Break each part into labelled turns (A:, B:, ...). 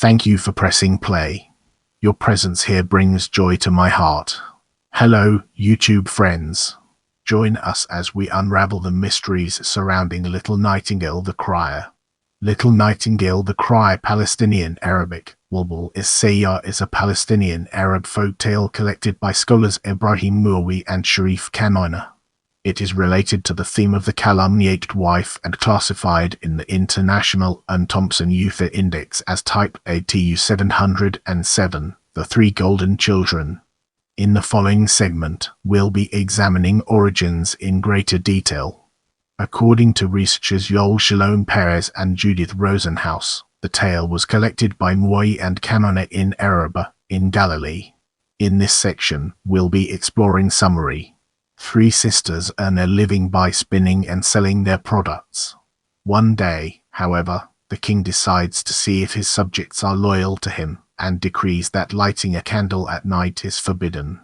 A: Thank you for pressing play. Your presence here brings joy to my heart. Hello, YouTube friends. Join us as we unravel the mysteries surrounding Little Nightingale the Crier. Little Nightingale the Crier, Palestinian Arabic, Blebl, is-sayyah, is a Palestinian Arab folktale collected by scholars Ibrahim, Muhawi and Sharif Kanaana. It is related to the theme of the calumniated wife and classified in the International Aarne-Thompson-Uther Index as Type ATU 707, the Three Golden Children. In the following segment, we'll be examining origins in greater detail. According to researchers Yoel Shalom Perez and Judith Rosenhaus, the tale was collected by Muhawi and Kanaana in Arabia, in Galilee. In this section, we'll be exploring summary. Three sisters earn a living by spinning and selling their products. One day, however, the king decides to see if his subjects are loyal to him and decrees that lighting a candle at night is forbidden.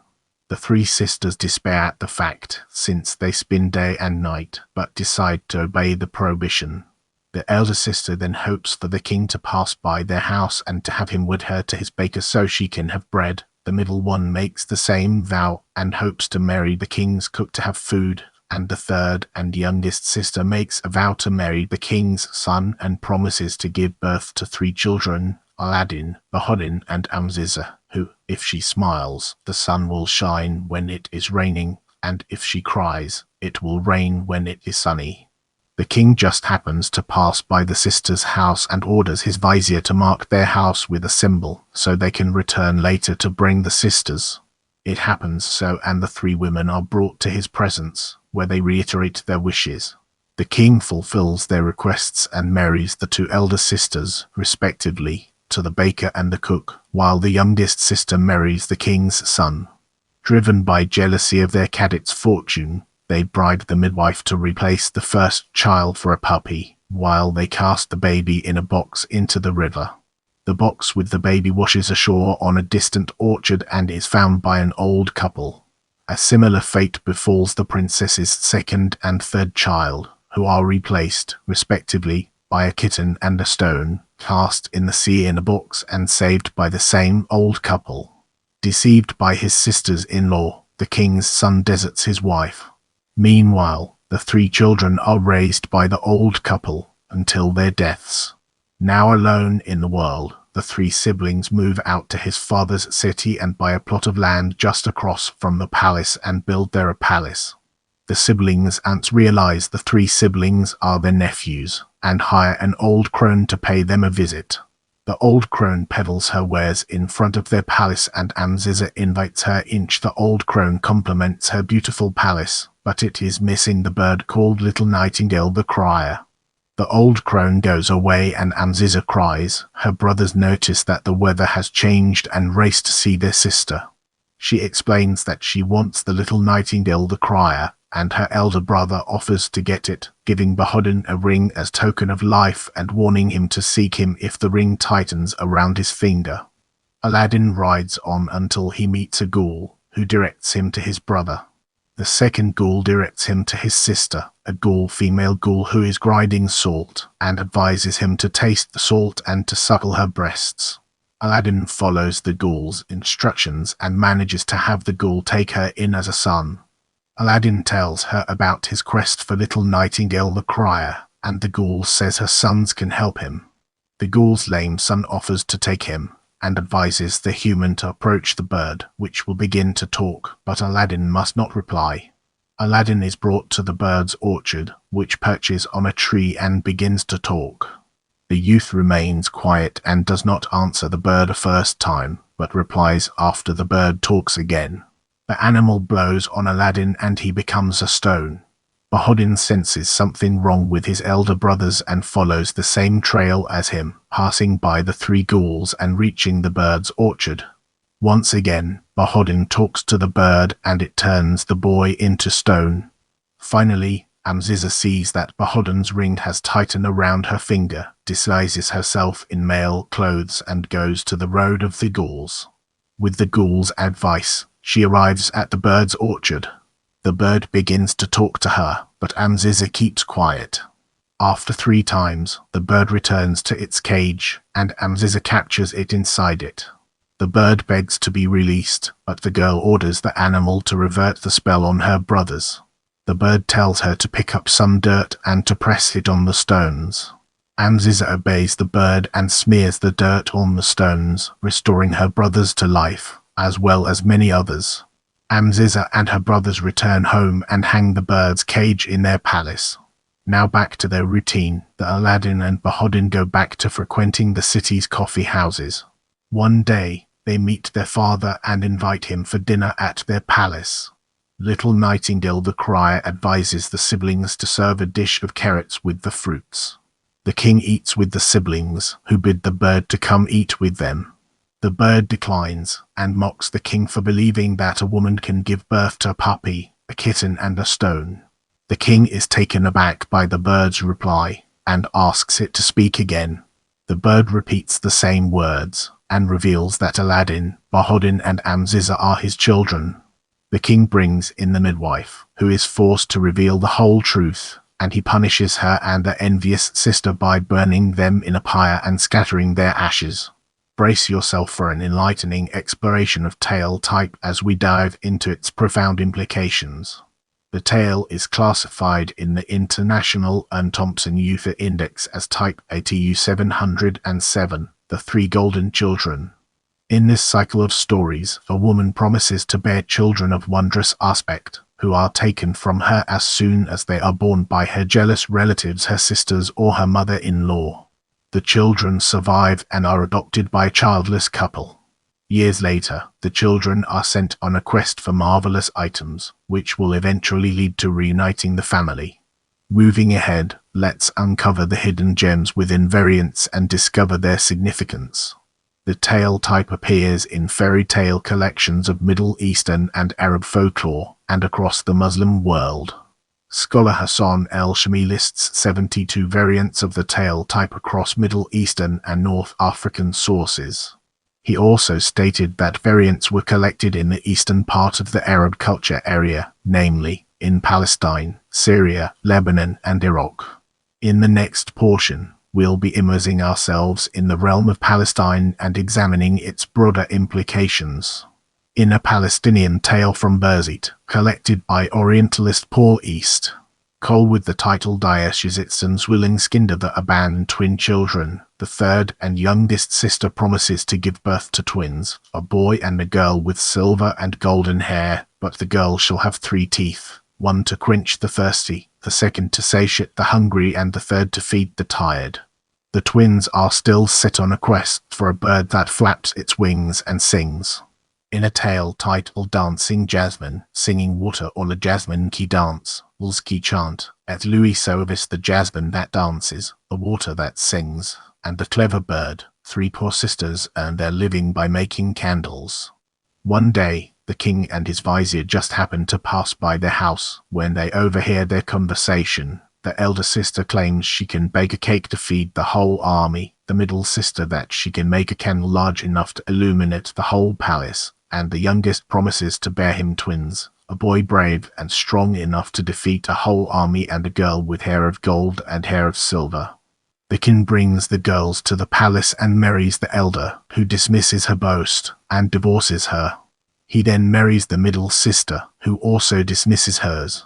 A: The three sisters despair at the fact, since they spin day and night, but decide to obey the prohibition. The elder sister then hopes for the king to pass by their house and to have him wed her to his baker so she can have bread. The middle one makes the same vow and hopes to marry the king's cook to have food, and the third and youngest sister makes a vow to marry the king's son and promises to give birth to three children, Aladdin, Bahodin and Amziza, who, if she smiles, the sun will shine when it is raining, and if she cries, it will rain when it is sunny. The king just happens to pass by the sisters' house and orders his vizier to mark their house with a symbol, so they can return later to bring the sisters. It happens so, and the three women are brought to his presence, where they reiterate their wishes. The king fulfills their requests and marries the two elder sisters, respectively, to the baker and the cook, while the youngest sister marries the king's son. Driven by jealousy of their cadet's fortune, they bribe the midwife to replace the first child for a puppy, while they cast the baby in a box into the river. The box with the baby washes ashore on a distant orchard and is found by an old couple. A similar fate befalls the princess's second and third child, who are replaced, respectively, by a kitten and a stone, cast in the sea in a box and saved by the same old couple. Deceived by his sisters-in-law, the king's son deserts his wife. Meanwhile, the three children are raised by the old couple until their deaths. Now alone in the world, the three siblings move out to his father's city and buy a plot of land just across from the palace and build there a palace. The siblings' aunts realize the three siblings are their nephews and hire an old crone to pay them a visit. The old crone peddles her wares in front of their palace and Amziza invites her in. The old crone compliments her beautiful palace, but it is missing the bird called Little Nightingale the Crier. The old crone goes away and Amziza cries. Her brothers notice that the weather has changed and race to see their sister. She explains that she wants the Little Nightingale the Crier, and her elder brother offers to get it, giving Bahodin a ring as token of life and warning him to seek him if the ring tightens around his finger. Aladdin rides on until he meets a ghoul, who directs him to his brother. The second ghoul directs him to his sister, a female ghoul who is grinding salt, and advises him to taste the salt and to suckle her breasts. Aladdin follows the ghoul's instructions and manages to have the ghoul take her in as a son. Aladdin tells her about his quest for Little Nightingale the Crier, and the ghoul says her sons can help him. The ghoul's lame son offers to take him, and advises the human to approach the bird, which will begin to talk, but Aladdin must not reply. Aladdin is brought to the bird's orchard, which perches on a tree and begins to talk. The youth remains quiet and does not answer the bird a first time, but replies after the bird talks again. The animal blows on Aladdin and he becomes a stone. Bahodin senses something wrong with his elder brothers and follows the same trail as him, passing by the three ghouls and reaching the bird's orchard. Once again, Bahodin talks to the bird and it turns the boy into stone. Finally, Amziza sees that Bahodin's ring has tightened around her finger, disguises herself in male clothes and goes to the road of the ghouls. With the ghouls' advice, she arrives at the bird's orchard. The bird begins to talk to her, but Amziza keeps quiet. After 3 times, the bird returns to its cage, and Amziza captures it inside it. The bird begs to be released, but the girl orders the animal to revert the spell on her brothers. The bird tells her to pick up some dirt and to press it on the stones. Amziza obeys the bird and smears the dirt on the stones, restoring her brothers to life, as well as many others. Amziza and her brothers return home and hang the bird's cage in their palace. Now back to their routine, the Aladdin and Bahodin go back to frequenting the city's coffee houses. One day, they meet their father and invite him for dinner at their palace. Little Nightingale the Crier advises the siblings to serve a dish of carrots with the fruits. The king eats with the siblings, who bid the bird to come eat with them. The bird declines, and mocks the king for believing that a woman can give birth to a puppy, a kitten and a stone. The king is taken aback by the bird's reply, and asks it to speak again. The bird repeats the same words, and reveals that Aladdin, Bahodin and Amziza are his children. The king brings in the midwife, who is forced to reveal the whole truth, and he punishes her and the envious sister by burning them in a pyre and scattering their ashes. Brace yourself for an enlightening exploration of tale type as we dive into its profound implications. The tale is classified in the International Aarne-Thompson-Uther Index as Type ATU 707, the 3 Golden Children. In this cycle of stories, a woman promises to bear children of wondrous aspect, who are taken from her as soon as they are born by her jealous relatives, her sisters or her mother-in-law. The children survive and are adopted by a childless couple. Years later, the children are sent on a quest for marvelous items, which will eventually lead to reuniting the family. Moving ahead, let's uncover the hidden gems within variants and discover their significance. The tale type appears in fairy tale collections of Middle Eastern and Arab folklore, and across the Muslim world. Scholar Hassan El-Shami lists 72 variants of the tale type across Middle Eastern and North African sources. He also stated that variants were collected in the eastern part of the Arab culture area, namely, in Palestine, Syria, Lebanon, and Iraq. In the next portion, we'll be immersing ourselves in the realm of Palestine and examining its broader implications. In a Palestinian tale from Berzit, collected by Orientalist Paul East, Cole with the title Diashizitsan's Willingskinder the abandoned twin children, the third and youngest sister promises to give birth to twins, a boy and a girl with silver and golden hair, but the girl shall have 3 teeth, one to quench the thirsty, the second to satiate the hungry and the third to feed the tired. The twins are still set on a quest for a bird that flaps its wings and sings. In a tale titled Dancing Jasmine, Singing Water or the Jasmine Key Dance, Ulski Chant, at Louis Sauvis the jasmine that dances, the water that sings, and the clever bird, 3 poor sisters earn their living by making candles. One day, the king and his vizier just happen to pass by their house. When they overhear their conversation, the elder sister claims she can bake a cake to feed the whole army, the middle sister that she can make a candle large enough to illuminate the whole palace, and the youngest promises to bear him twins, a boy brave and strong enough to defeat a whole army and a girl with hair of gold and hair of silver. The king brings the girls to the palace and marries the elder, who dismisses her boast and divorces her. He then marries the middle sister, who also dismisses hers.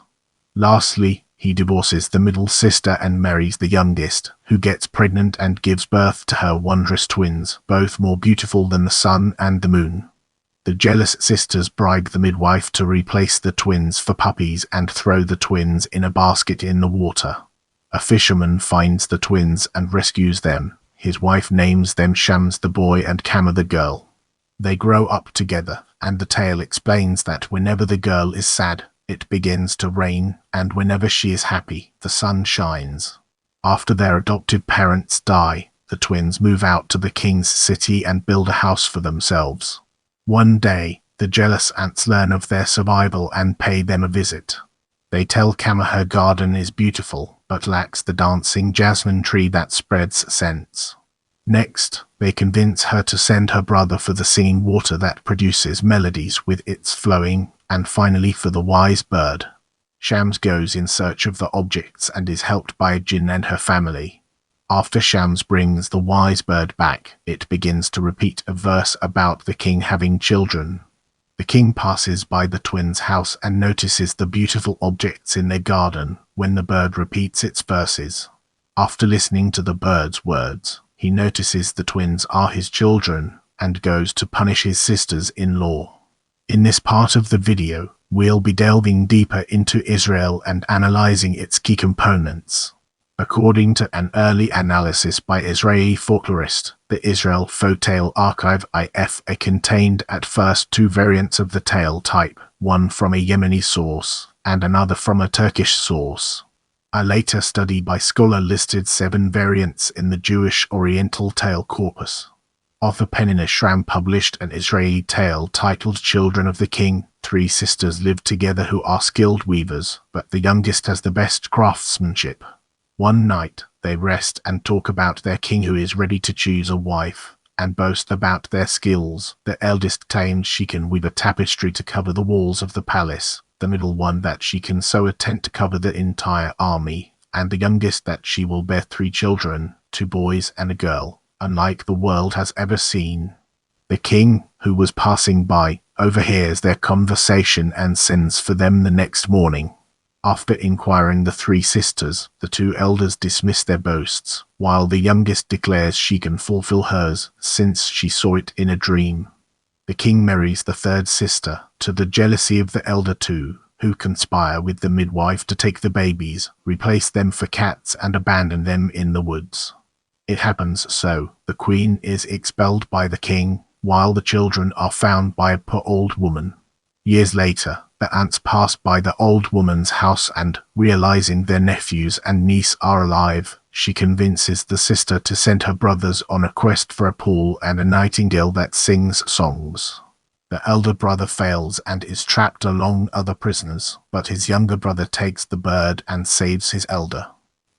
A: Lastly, he divorces the middle sister and marries the youngest, who gets pregnant and gives birth to her wondrous twins, both more beautiful than the sun and the moon. The jealous sisters bribe the midwife to replace the twins for puppies and throw the twins in a basket in the water. A fisherman finds the twins and rescues them. His wife names them Shams the boy and Kama the girl. They grow up together, and the tale explains that whenever the girl is sad, it begins to rain, and whenever she is happy, the sun shines. After their adoptive parents die, the twins move out to the king's city and build a house for themselves. One day, the jealous ants learn of their survival and pay them a visit. They tell Kama her garden is beautiful, but lacks the dancing jasmine tree that spreads scents. Next, they convince her to send her brother for the singing water that produces melodies with its flowing, and finally for the wise bird. Shams goes in search of the objects and is helped by a jinn and her family. After Shams brings the wise bird back, it begins to repeat a verse about the king having children. The king passes by the twins' house and notices the beautiful objects in their garden when the bird repeats its verses. After listening to the bird's words, he notices the twins are his children and goes to punish his sisters-in-law. In this part of the video, we'll be delving deeper into Israel and analyzing its key components. According to an early analysis by Israeli folklorist, the Israel Folktale Archive IFA contained at first two variants of the tale type, one from a Yemeni source and another from a Turkish source. A later study by scholar listed 7 variants in the Jewish Oriental Tale corpus. Author Penina Shram published an Israeli tale titled Children of the King. 3 sisters live together who are skilled weavers, but the youngest has the best craftsmanship. One night, they rest and talk about their king who is ready to choose a wife, and boast about their skills. The eldest claims she can weave a tapestry to cover the walls of the palace, the middle one that she can sew a tent to cover the entire army, and the youngest that she will bear 3 children, 2 boys and a girl, unlike the world has ever seen. The king, who was passing by, overhears their conversation and sends for them the next morning. After inquiring the 3 sisters, the 2 elders dismiss their boasts, while the youngest declares she can fulfill hers, since she saw it in a dream. The king marries the 3rd sister, to the jealousy of the elder 2, who conspire with the midwife to take the babies, replace them for cats and abandon them in the woods. It happens so, the queen is expelled by the king, while the children are found by a poor old woman. Years later, the aunts pass by the old woman's house and, realizing their nephews and niece are alive, she convinces the sister to send her brothers on a quest for a pool and a nightingale that sings songs. The elder brother fails and is trapped along other prisoners, but his younger brother takes the bird and saves his elder.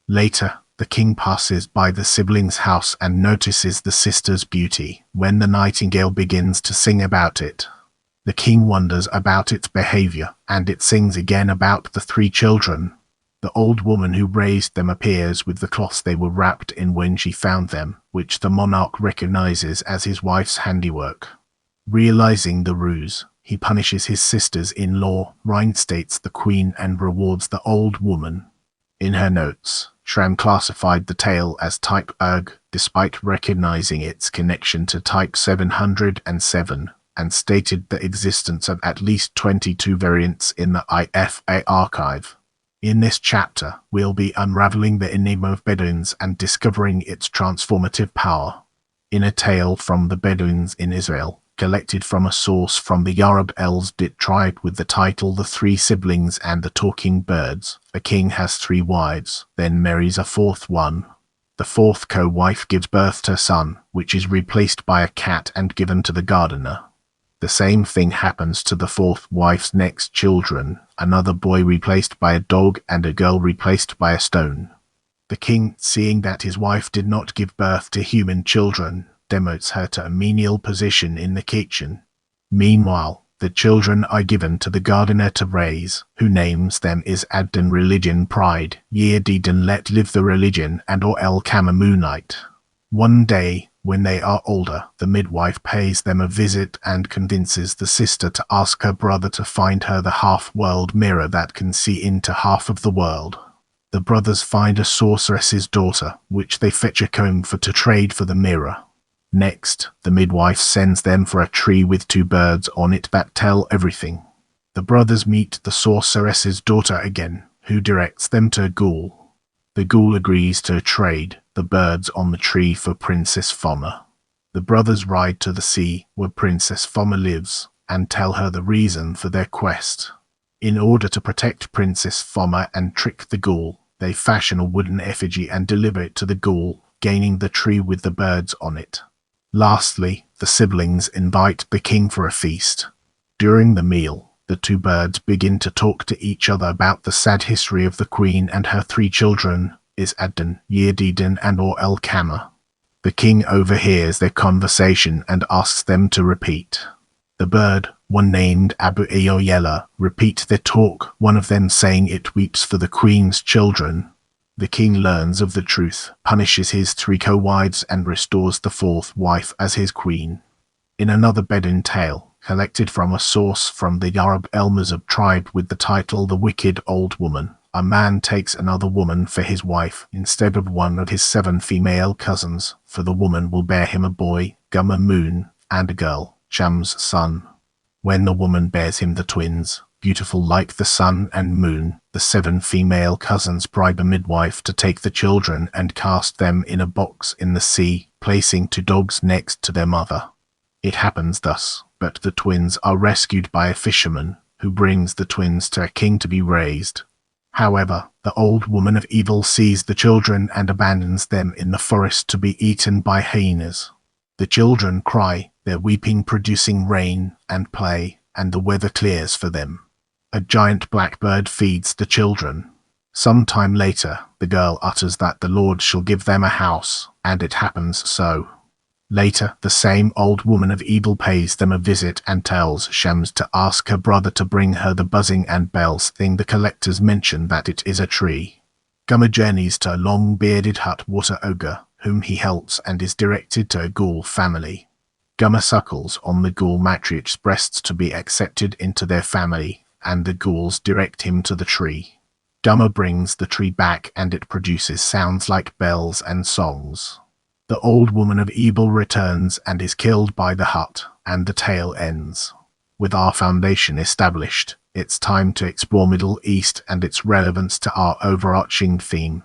A: Later, the king passes by the siblings' house and notices the sister's beauty when the nightingale begins to sing about it. The king wonders about its behavior, and it sings again about the 3 children. The old woman who raised them appears with the cloths they were wrapped in when she found them, which the monarch recognizes as his wife's handiwork. Realizing the ruse, he punishes his sisters-in-law, reinstates the queen and rewards the old woman. In her notes, Shram classified the tale as type Erg, despite recognizing its connection to type 707. And stated the existence of at least 22 variants in the IFA archive. In this chapter, we'll be unraveling the enigma of Bedouins and discovering its transformative power. In a tale from the Bedouins in Israel, collected from a source from the Arab Eldit tribe with the title The 3 Siblings and the Talking Birds, a king has 3 wives, then marries a 4th one. The 4th co-wife gives birth to a son, which is replaced by a cat and given to the gardener. The same thing happens to the 4th wife's next children, another boy replaced by a dog and a girl replaced by a stone. The king, seeing that his wife did not give birth to human children, demotes her to a menial position in the kitchen. Meanwhile, the children are given to the gardener to raise, who names them is-Addan religion pride, Yedidan let live the religion and or El-Kama moonlight. One day, when they are older, the midwife pays them a visit and convinces the sister to ask her brother to find her the half-world mirror that can see into half of the world. The brothers find a sorceress's daughter, which they fetch a comb for to trade for the mirror. Next, the midwife sends them for a tree with 2 birds on it that tell everything. The brothers meet the sorceress's daughter again, who directs them to a ghoul. The ghoul agrees to trade the birds on the tree for Princess Foma. The brothers ride to the sea, where Princess Foma lives, and tell her the reason for their quest. In order to protect Princess Foma and trick the ghoul, they fashion a wooden effigy and deliver it to the ghoul, gaining the tree with the birds on it. Lastly, the siblings invite the king for a feast. During the meal, the 2 birds begin to talk to each other about the sad history of the queen and her 3 children, is-Addan, Yedidan and or El-Kama. The king overhears their conversation and asks them to repeat. The bird, one named Abu Ayoyela, repeat their talk, one of them saying it weeps for the queen's children. The king learns of the truth, punishes his 3 co-wives and restores the 4th wife as his queen. In another Bedouin tale, collected from a source from the Arab El-Mazab tribe with the title The Wicked Old Woman, a man takes another woman for his wife instead of one of his 7 female cousins, for the woman will bear him a boy, Gumma Moon, and a girl, Sham's son. When the woman bears him the twins, beautiful like the sun and moon, the 7 female cousins bribe a midwife to take the children and cast them in a box in the sea, placing 2 dogs next to their mother. It happens thus, but the twins are rescued by a fisherman, who brings the twins to a king to be raised. However, the old woman of evil sees the children and abandons them in the forest to be eaten by hyenas. The children cry, their weeping producing rain and play, and the weather clears for them. A giant blackbird feeds the children. Some time later, the girl utters that the Lord shall give them a house, and it happens so. Later, the same old woman of evil pays them a visit and tells Shams to ask her brother to bring her the buzzing and bells thing. The collectors mention that it is a tree. Gumma journeys to a long-bearded hut water ogre, whom he helps and is directed to a ghoul family. Gumma suckles on the ghoul matriarch's breasts to be accepted into their family, and the ghouls direct him to the tree. Gumma brings the tree back and it produces sounds like bells and songs. The old woman of evil returns and is killed by the hut, and the tale ends. With our foundation established, it's time to explore Middle East and its relevance to our overarching theme.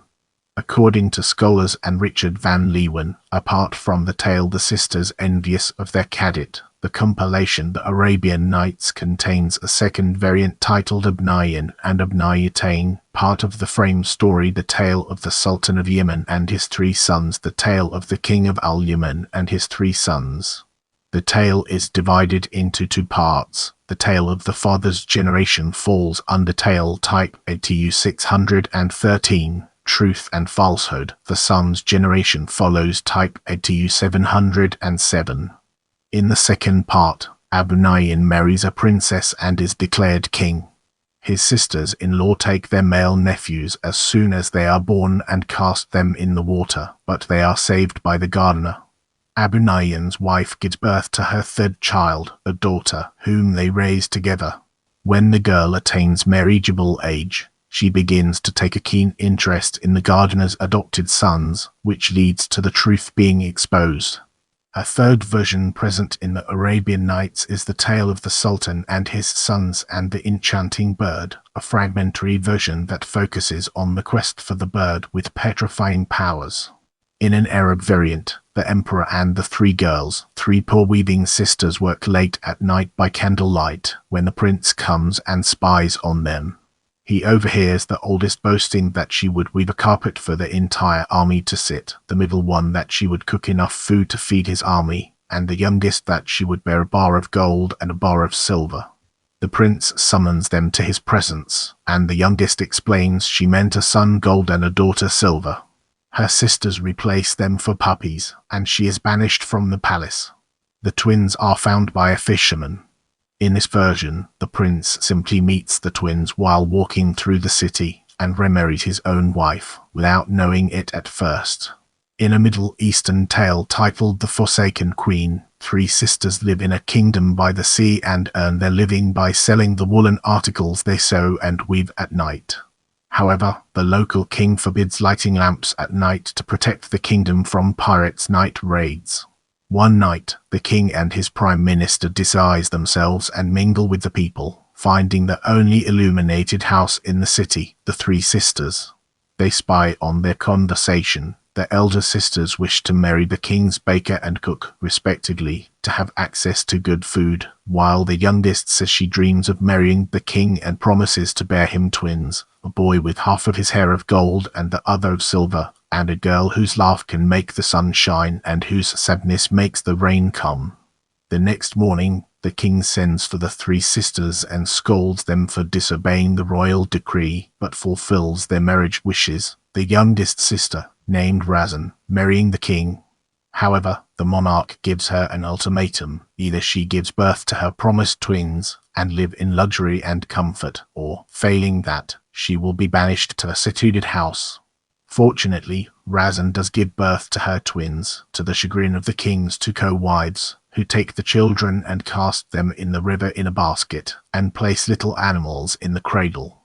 A: According to scholars and Richard van Leeuwen, apart from the tale The Sisters Envious of Their Cadet, the compilation The Arabian Nights contains a second variant titled Abnayan and Abnayatain, part of the frame story The Tale of the Sultan of Yemen and his 3 sons, The Tale of the King of Al-Yemen and his 3 sons. The tale is divided into 2 parts. The tale of the father's generation falls under tale type ATU 613, Truth and Falsehood. The son's generation follows type ATU 707. In the second part, Abnayan marries a princess and is declared king. His sisters-in-law take their male nephews as soon as they are born and cast them in the water, but they are saved by the gardener. Abnayan's wife gives birth to her 3rd child, a daughter, whom they raise together. When the girl attains marriageable age, she begins to take a keen interest in the gardener's adopted sons, which leads to the truth being exposed. A 3rd version present in the Arabian Nights is the tale of the Sultan and his sons and the enchanting bird, a fragmentary version that focuses on the quest for the bird with petrifying powers. In an Arab variant, the emperor and the 3 girls, 3 poor weaving sisters, work late at night by candlelight when the prince comes and spies on them. He overhears the oldest boasting that she would weave a carpet for the entire army to sit, the middle one that she would cook enough food to feed his army, and the youngest that she would bear a bar of gold and a bar of silver. The prince summons them to his presence, and the youngest explains she meant a son gold and a daughter silver. Her sisters replace them for puppies, and she is banished from the palace. The twins are found by a fisherman. In this version, the prince simply meets the twins while walking through the city and remarries his own wife, without knowing it at first. In a Middle Eastern tale titled The Forsaken Queen, 3 sisters live in a kingdom by the sea and earn their living by selling the woolen articles they sew and weave at night. However, the local king forbids lighting lamps at night to protect the kingdom from pirates' night raids. One night, the king and his prime minister disguise themselves and mingle with the people, finding the only illuminated house in the city, the 3 sisters. They spy on their conversation. The elder sisters wish to marry the king's baker and cook, respectively, to have access to good food, while the youngest says she dreams of marrying the king and promises to bear him twins, a boy with half of his hair of gold and the other of silver, and a girl whose laugh can make the sun shine and whose sadness makes the rain come. The next morning, the king sends for the 3 sisters and scolds them for disobeying the royal decree, but fulfills their marriage wishes, the youngest sister, named Razan, marrying the king. However, the monarch gives her an ultimatum: either she gives birth to her promised twins and live in luxury and comfort, or, failing that, she will be banished to a secluded house. Fortunately, Razan does give birth to her twins, to the chagrin of the king's two co-wives, who take the children and cast them in the river in a basket, and place little animals in the cradle.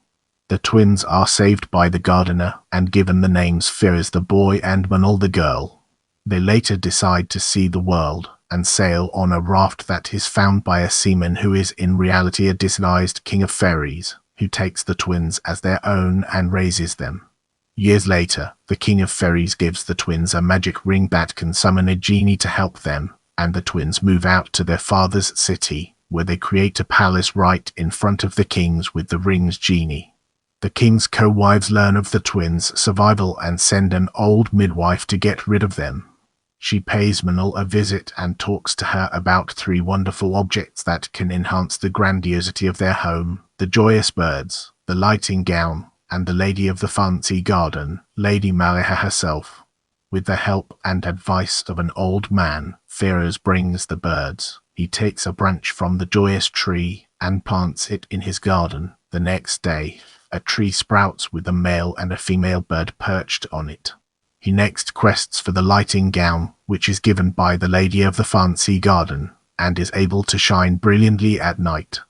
A: The twins are saved by the gardener and given the names Firaz the boy and Manal the girl. They later decide to see the world and sail on a raft that is found by a seaman who is in reality a disguised king of fairies, who takes the twins as their own and raises them. Years later, the king of fairies gives the twins a magic ring that can summon a genie to help them, and the twins move out to their father's city, where they create a palace right in front of the king's with the ring's genie. The king's co-wives learn of the twins' survival and send an old midwife to get rid of them. She pays Manal a visit and talks to her about 3 wonderful objects that can enhance the grandiosity of their home: the joyous birds, the lighting gown, and the lady of the fancy garden, Lady Maliha herself. With the help and advice of an old man, Firaz brings the birds. He takes a branch from the joyous tree and plants it in his garden. The next day, a tree sprouts with a male and a female bird perched on it. He next quests for the lighting gown, which is given by the lady of the fancy garden, and is able to shine brilliantly at night.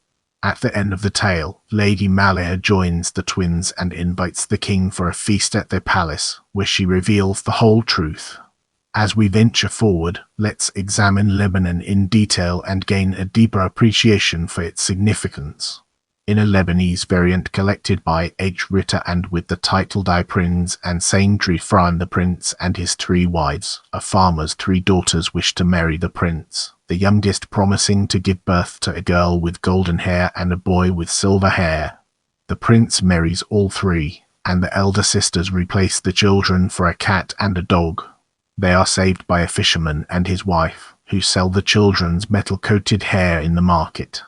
A: At the end of the tale, Lady Maliha joins the twins and invites the king for a feast at their palace, where she reveals the whole truth. As we venture forward, let's examine Lebanon in detail and gain a deeper appreciation for its significance. In a Lebanese variant collected by H. Ritter and with the title Die Prinz and Saintry Fran, the prince and his 3 wives, a farmer's 3 daughters wish to marry the prince, the youngest promising to give birth to a girl with golden hair and a boy with silver hair. The prince marries all 3, and the elder sisters replace the children for a cat and a dog. They are saved by a fisherman and his wife, who sell the children's metal-coated hair in the market.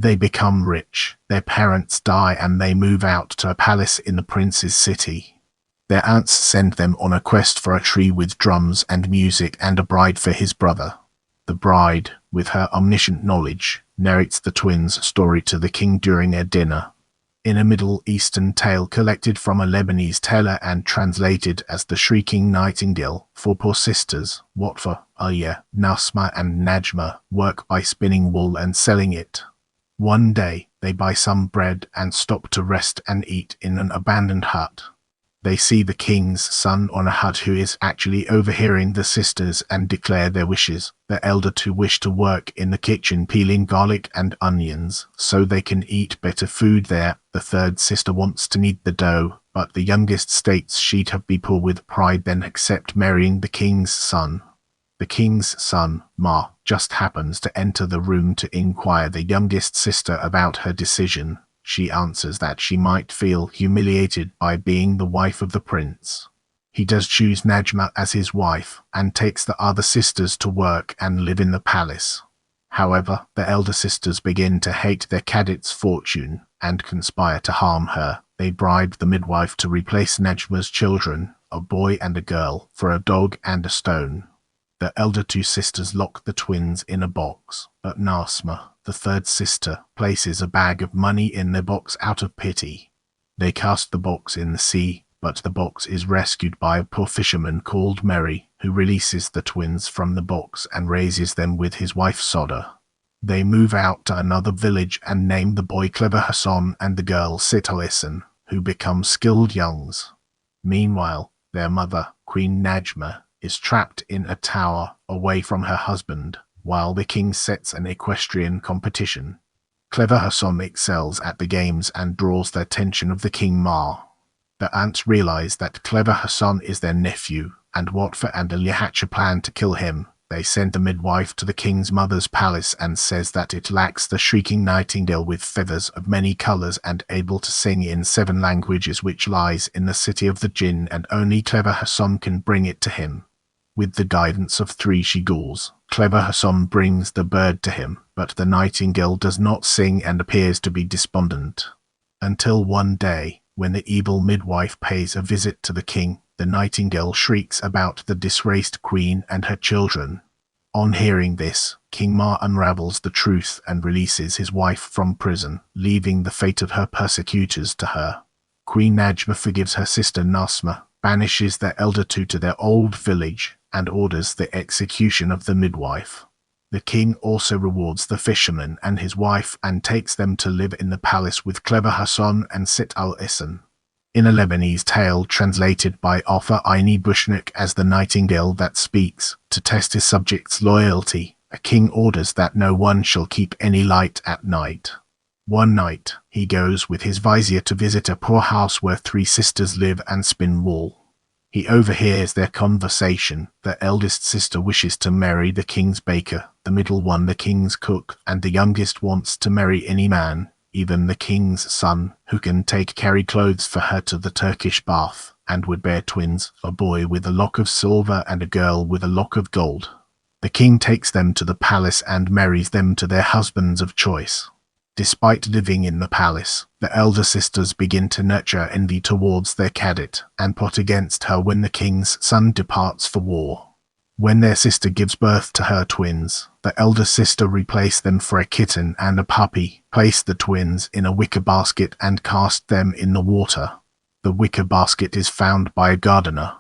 A: They become rich, their parents die, and they move out to a palace in the prince's city. Their aunts send them on a quest for a tree with drums and music and a bride for his brother. The bride, with her omniscient knowledge, narrates the twins' story to the king during their dinner. In a Middle Eastern tale collected from a Lebanese teller and translated as The Shrieking Nightingale, 4 poor sisters, Watfa, Aya, Nasma and Najma, work by spinning wool and selling it. One day, they buy some bread and stop to rest and eat in an abandoned hut. They see the king's son on a hut, who is actually overhearing the sisters and declare their wishes. The elder 2 wish to work in the kitchen peeling garlic and onions, so they can eat better food there. The 3rd sister wants to knead the dough, but the youngest states she'd have be poor with pride then accept marrying the king's son. The king's son, Ma, just happens to enter the room to inquire the youngest sister about her decision. She answers that she might feel humiliated by being the wife of the prince. He does choose Najma as his wife, and takes the other sisters to work and live in the palace. However, the elder sisters begin to hate their cadet's fortune, and conspire to harm her. They bribe the midwife to replace Najma's children, a boy and a girl, for a dog and a stone. The elder 2 sisters lock the twins in a box, but Nasma, the 3rd sister, places a bag of money in their box out of pity. They cast the box in the sea, but the box is rescued by a poor fisherman called Mary, who releases the twins from the box and raises them with his wife Soda. They move out to another village and name the boy Clever Hassan and the girl Sitalisan, who become skilled youngs. Meanwhile, their mother, Queen Najma, is trapped in a tower away from her husband, while the king sets an equestrian competition. Clever Hassan excels at the games and draws the attention of the King Ma. The aunts realize that Clever Hassan is their nephew, and Watfa and Alia hatch a plan to kill him. They send the midwife to the king's mother's palace and says that it lacks the shrieking nightingale with feathers of many colors and able to sing in 7 languages, which lies in the city of the jinn, and only Clever Hassan can bring it to him. With the guidance of 3 she-ghouls, Clever Hassan brings the bird to him, but the nightingale does not sing and appears to be despondent. Until one day, when the evil midwife pays a visit to the king, The nightingale shrieks about the disgraced queen and her children. On hearing this, King Ma unravels the truth and releases his wife from prison, leaving the fate of her persecutors to her. Queen Najma forgives her sister Nasma, banishes their elder two to their old village, and orders the execution of the midwife. The king also rewards the fisherman and his wife and takes them to live in the palace with clever Hassan and Sit al-Ihsan. In a Lebanese tale translated by Arthur Aini Bushnik as The Nightingale That Speaks, to test his subjects' loyalty, a king orders that no one shall keep any light at night. One night, he goes with his vizier to visit a poor house where three sisters live and spin wool. He overhears their conversation. The eldest sister wishes to marry the king's baker, the middle one the king's cook, and the youngest wants to marry any man, even the king's son, who can carry clothes for her to the Turkish bath, and would bear twins, a boy with a lock of silver and a girl with a lock of gold. The king takes them to the palace and marries them to their husbands of choice. Despite living in the palace, the elder sisters begin to nurture envy towards their cadet, and plot against her when the king's son departs for war. When their sister gives birth to her twins, the elder sister replaced them for a kitten and a puppy, placed the twins in a wicker basket and cast them in the water. The wicker basket is found by a gardener.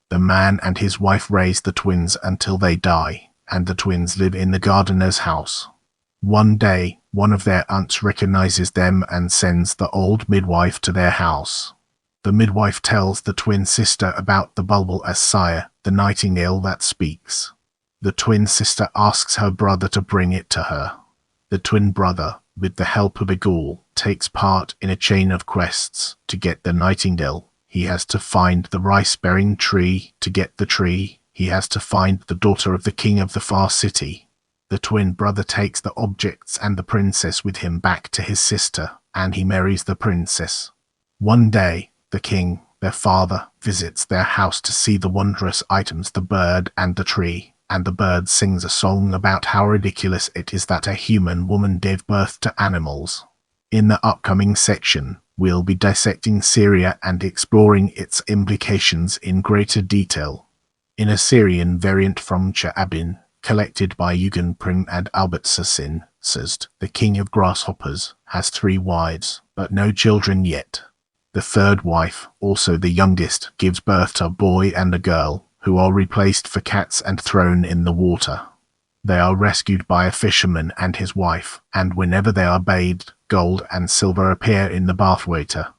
A: The man and his wife raise the twins until they die, and the twins live in the gardener's house. One day, one of their aunts recognizes them and sends the old midwife to their house. The midwife tells the twin sister about the Blebl is-sayyah, the nightingale that speaks. The twin sister asks her brother to bring it to her. The twin brother, with the help of a ghoul, takes part in a chain of quests. To get the nightingale, he has to find the rice-bearing tree. To get the tree, he has to find the daughter of the king of the far city. The twin brother takes the objects and the princess with him back to his sister, and he marries the princess. One day, the king, their father, visits their house to see the wondrous items, the bird and the tree, and the bird sings a song about how ridiculous it is that a human woman gave birth to animals. In the upcoming section, we'll be dissecting Syria and exploring its implications in greater detail. In a Syrian variant from Cha'abin, collected by Eugen Prim and Albert Sassin, says, the king of grasshoppers has 3 wives, but no children yet. The third wife, also the youngest, gives birth to a boy and a girl, who are replaced for cats and thrown in the water. They are rescued by a fisherman and his wife, and whenever they are bathed, gold and silver appear in the bathwater.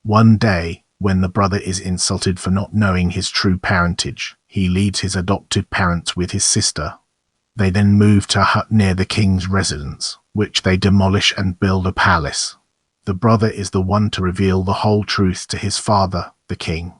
A: One day, when the brother is insulted for not knowing his true parentage, he leaves his adopted parents with his sister. They then move to a hut near the king's residence, which they demolish and build a palace. The brother is the one to reveal the whole truth to his father, the king.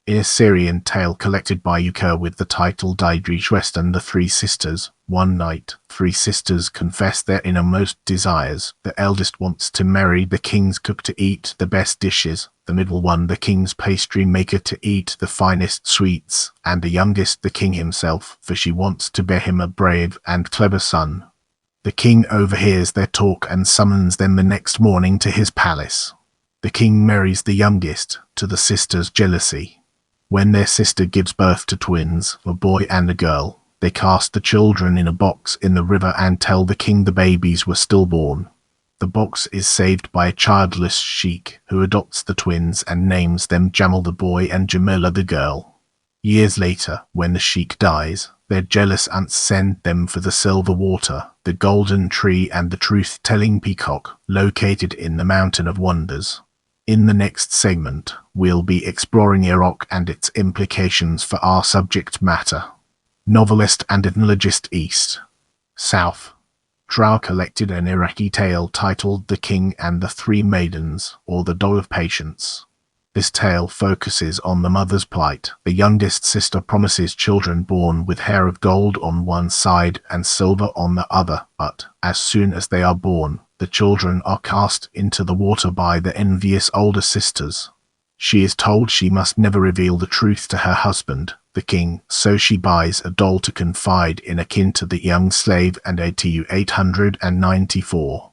A: In a Syrian tale collected by Uker with the title Daidrij Western, the 3 sisters, one night, 3 sisters confess their innermost desires. The eldest wants to marry the king's cook to eat the best dishes, the middle one the king's pastry maker to eat the finest sweets, and the youngest the king himself, for she wants to bear him a brave and clever son. The king overhears their talk and summons them the next morning to his palace. The king marries the youngest, to the sisters' jealousy. When their sister gives birth to twins, a boy and a girl, they cast the children in a box in the river and tell the king the babies were stillborn. The box is saved by a childless sheik, who adopts the twins and names them Jamal the boy and Jamila the girl. Years later, when the sheik dies, their jealous aunts send them for the silver water, the golden tree and the truth-telling peacock, located in the Mountain of Wonders. In the next segment, we'll be exploring Iraq and its implications for our subject matter. Novelist and ethnologist East. South. Drow collected an Iraqi tale titled The King and the 3 Maidens, or The Doll of Patience. This tale focuses on the mother's plight. The youngest sister promises children born with hair of gold on one side and silver on the other, but as soon as they are born, the children are cast into the water by the envious older sisters. She is told she must never reveal the truth to her husband, the king, so she buys a doll to confide in akin to the young slave and ATU 894.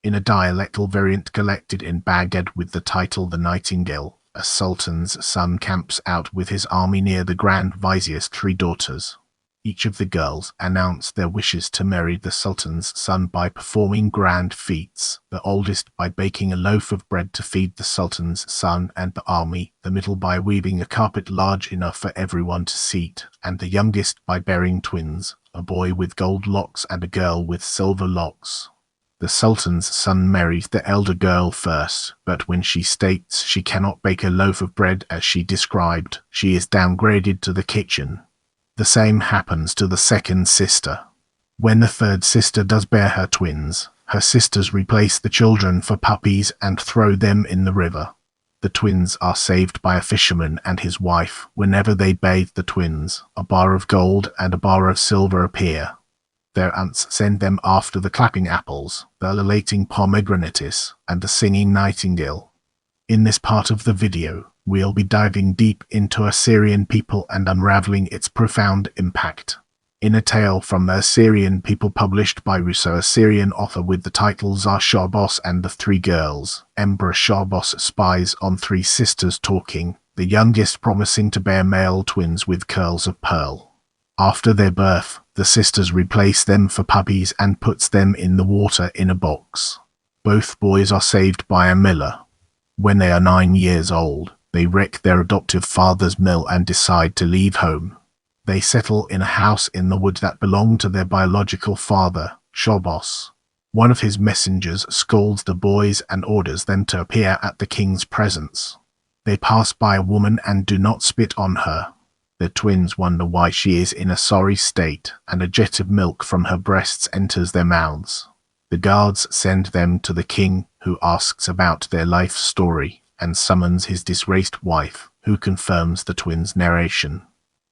A: In a dialectal variant collected in Baghdad with the title The Nightingale, A sultan's son camps out with his army near the Grand Vizier's 3 daughters. Each of the girls announced their wishes to marry the sultan's son by performing grand feats, the oldest by baking a loaf of bread to feed the sultan's son and the army, the middle by weaving a carpet large enough for everyone to sit, and the youngest by bearing twins, a boy with gold locks and a girl with silver locks. The sultan's son marries the elder girl first, but when she states she cannot bake a loaf of bread as she described, she is downgraded to the kitchen. The same happens to the second sister. When the third sister does bear her twins, her sisters replace the children for puppies and throw them in the river. The twins are saved by a fisherman and his wife. Whenever they bathe the twins, a bar of gold and a bar of silver appear. Their aunts send them after the clapping apples, the lulating pomegranates, and the singing nightingale. In this part of the video, we'll be diving deep into Assyrian people and unraveling its profound impact. In a tale from the Assyrian people published by Russo, Assyrian author with the title Sharbos and the 3 girls, Emperor Sharbos spies on 3 sisters talking, the youngest promising to bear male twins with curls of pearl. After their birth, the sisters replace them for puppies and puts them in the water in a box. Both boys are saved by a miller. When they are 9 years old, they wreck their adoptive father's mill and decide to leave home. They settle in a house in the wood that belonged to their biological father, Sharbos. One of his messengers scolds the boys and orders them to appear at the king's presence. They pass by a woman and do not spit on her. The twins wonder why she is in a sorry state, and a jet of milk from her breasts enters their mouths. The guards send them to the king, who asks about their life story, and summons his disgraced wife, who confirms the twins' narration.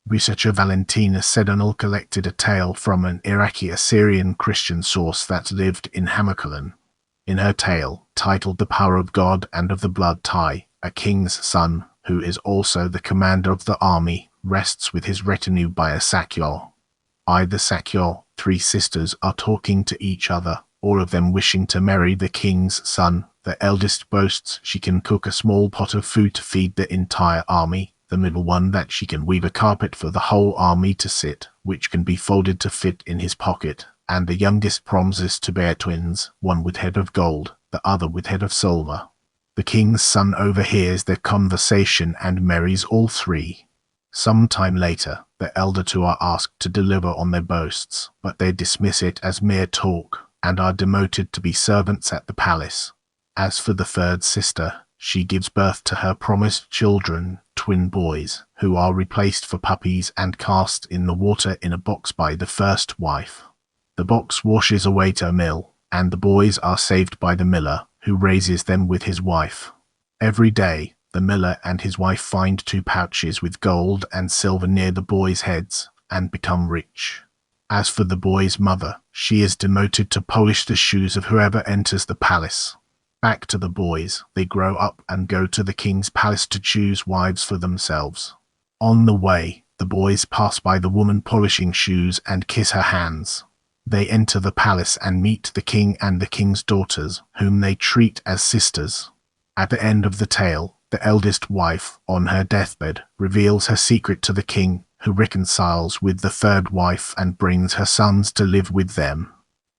A: Researcher Valentina Sedonal collected a tale from an Iraqi Assyrian Christian source that lived in Hamakulan. In her tale, titled The Power of God and of the Blood Tie, a king's son, who is also the commander of the army, rests with his retinue by a sakyar. By the sakyar, 3 sisters are talking to each other, all of them wishing to marry the king's son. The eldest boasts she can cook a small pot of food to feed the entire army, the middle one that she can weave a carpet for the whole army to sit, which can be folded to fit in his pocket, and the youngest promises to bear twins, one with head of gold, the other with head of silver. The king's son overhears their conversation and marries all 3. Some time later, the elder 2 are asked to deliver on their boasts, but they dismiss it as mere talk, and are demoted to be servants at the palace. As for the third sister, she gives birth to her promised children, twin boys, who are replaced for puppies and cast in the water in a box by the first wife. The box washes away to a mill, and the boys are saved by the miller, who raises them with his wife. Every day, the miller and his wife find 2 pouches with gold and silver near the boys' heads, and become rich. As for the boy's mother, she is demoted to polish the shoes of whoever enters the palace. Back to the boys, they grow up and go to the king's palace to choose wives for themselves. On the way, the boys pass by the woman polishing shoes and kiss her hands. They enter the palace and meet the king and the king's daughters, whom they treat as sisters. At the end of the tale, the eldest wife, on her deathbed, reveals her secret to the king, who reconciles with the third wife and brings her sons to live with them.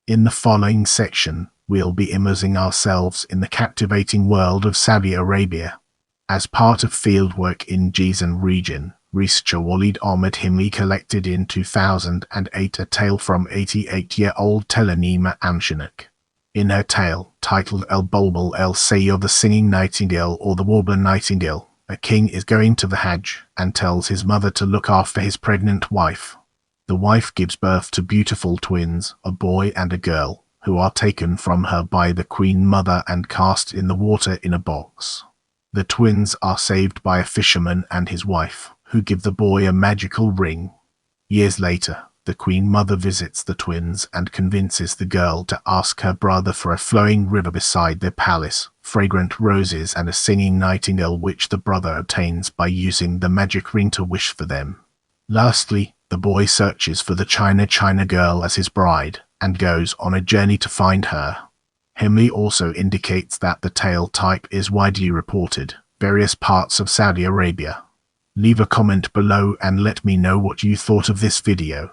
A: In the following section, we'll be immersing ourselves in the captivating world of Saudi Arabia. As part of fieldwork in Jizan region, researcher Walid Ahmed Himli collected in 2008 a tale from 88-year-old Telenima Amshanak. In her tale, titled El Bulbul el-Sayyah, the Singing Nightingale or the Warbler Nightingale, a king is going to the Hajj and tells his mother to look after his pregnant wife. The wife gives birth to beautiful twins, a boy and a girl, who are taken from her by the queen mother and cast in the water in a box. The twins are saved by a fisherman and his wife, who give the boy a magical ring. Years later, the queen mother visits the twins and convinces the girl to ask her brother for a flowing river beside their palace, fragrant roses and a singing nightingale, which the brother obtains by using the magic ring to wish for them. Lastly, the boy searches for the China girl as his bride, and goes on a journey to find her. Himli also indicates that the tale type is widely reported, various parts of Saudi Arabia. Leave a comment below and let me know what you thought of this video.